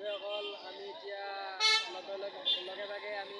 বন্ধুসকল আমি এতিয়া লগে ভাগে আমি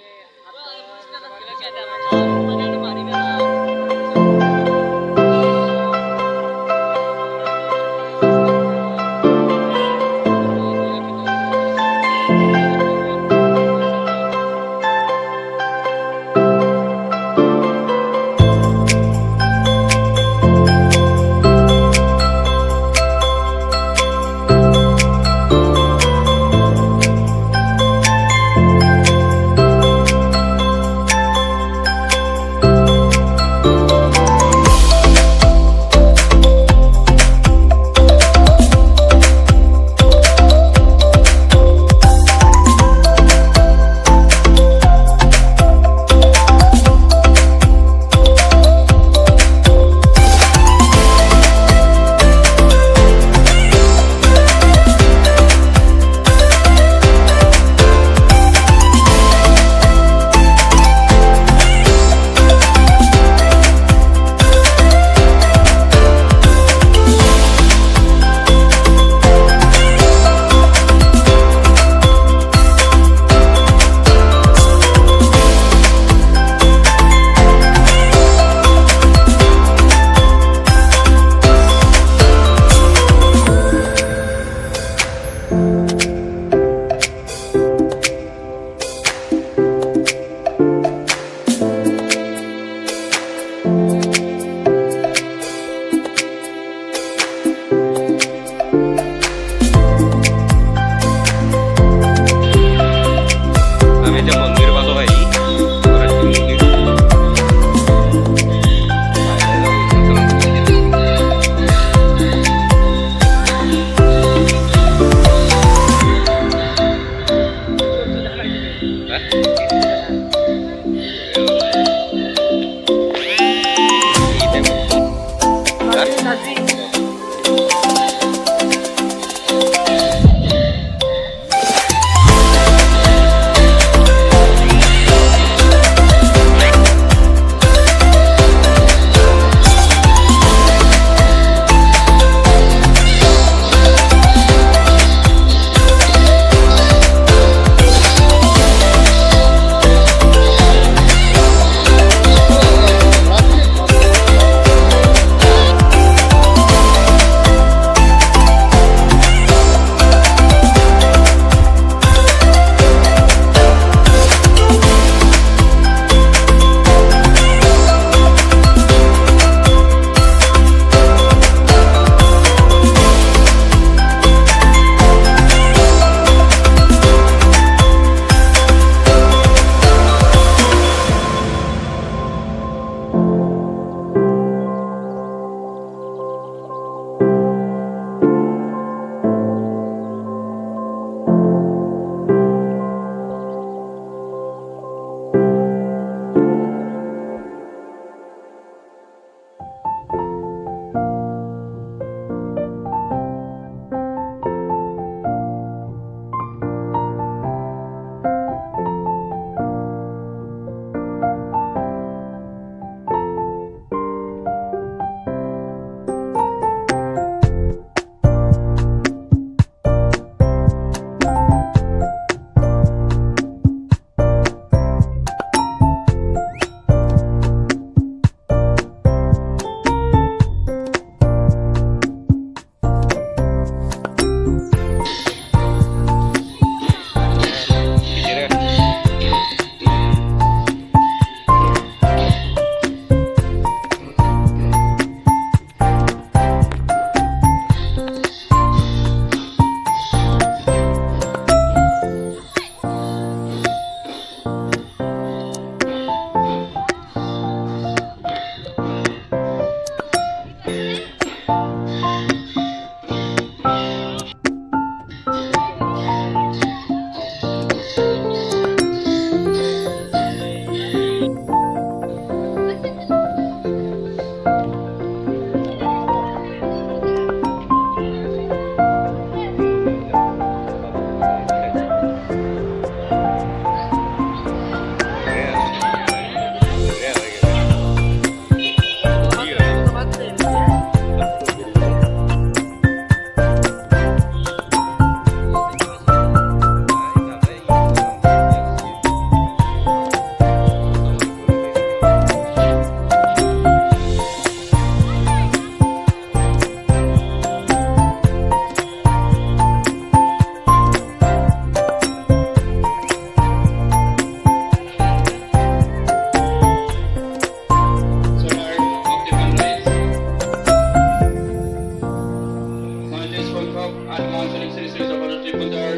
শ্ৰী জগদ্ধাত্ৰী পূজাৰ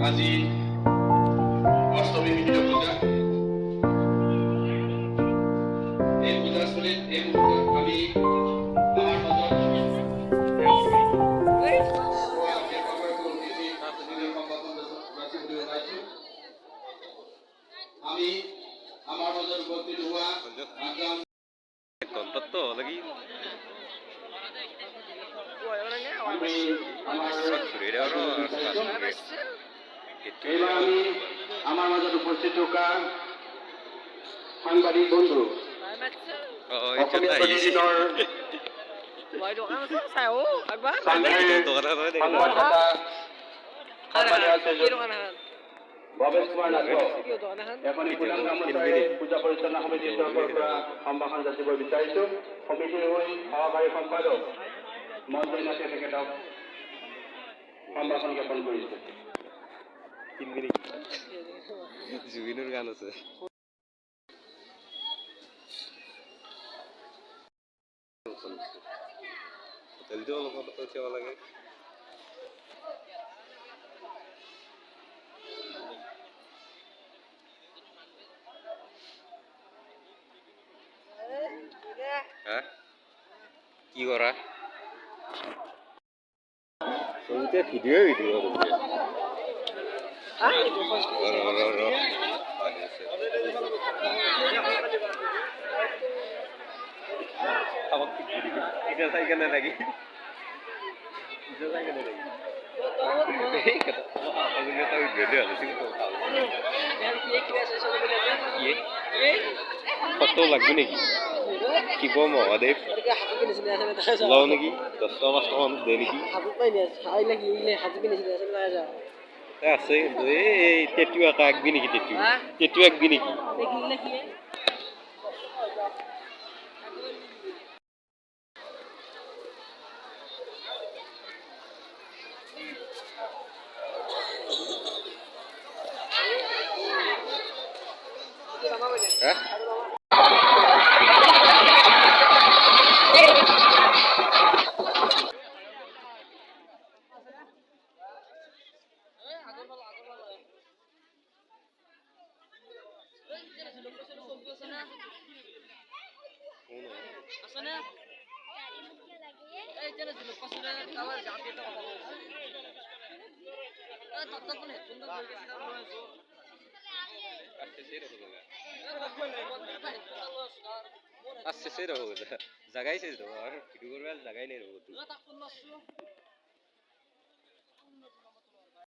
আজি অষ্টমী বিহিত পূজা। এই পূজাস্থলীত এই মুহূৰ্তত আমি আমাৰ মাজত আমি আমাৰ মাজত উপস্থিত হোৱা Contacto lagi. এইবাৰ আমি আমাৰ মাজত উপস্থিত থকা সাংবাদিক বন্ধু অসমীয়া প্ৰতিদিনৰ সংবাদদাতা ভৱেশ কুমাৰ নাথক এখনি প্ৰধান গামোচাৰে পূজা পৰিচালনা সমিতিৰ তৰফৰ পৰা সম্ভাষণ যাচিব বিচাৰিছো। সমিতিৰ হৈ সহকাৰী সম্পাদক মঞ্জুৰী নাথে তেখেতক সম্ভাষণ জ্ঞাপন কৰিছে। জুবিনৰ গান আছে। জলদি অলপ চাব লাগে। কি কৰা? ভিডিঅ চাই কেনে লাগি ফটো লাগবে নেকি? শিৱ মহাদেৱ লওঁ নেকি? 10 টকা 5 টকা দে নেকি? আছে কিন্তু এই টেটু এটা আঁকবি নেকি? টেটু আঁকবি নেকি? জাগাই শেষ দেবো আর ভিডিও করবে জায়গায় নেই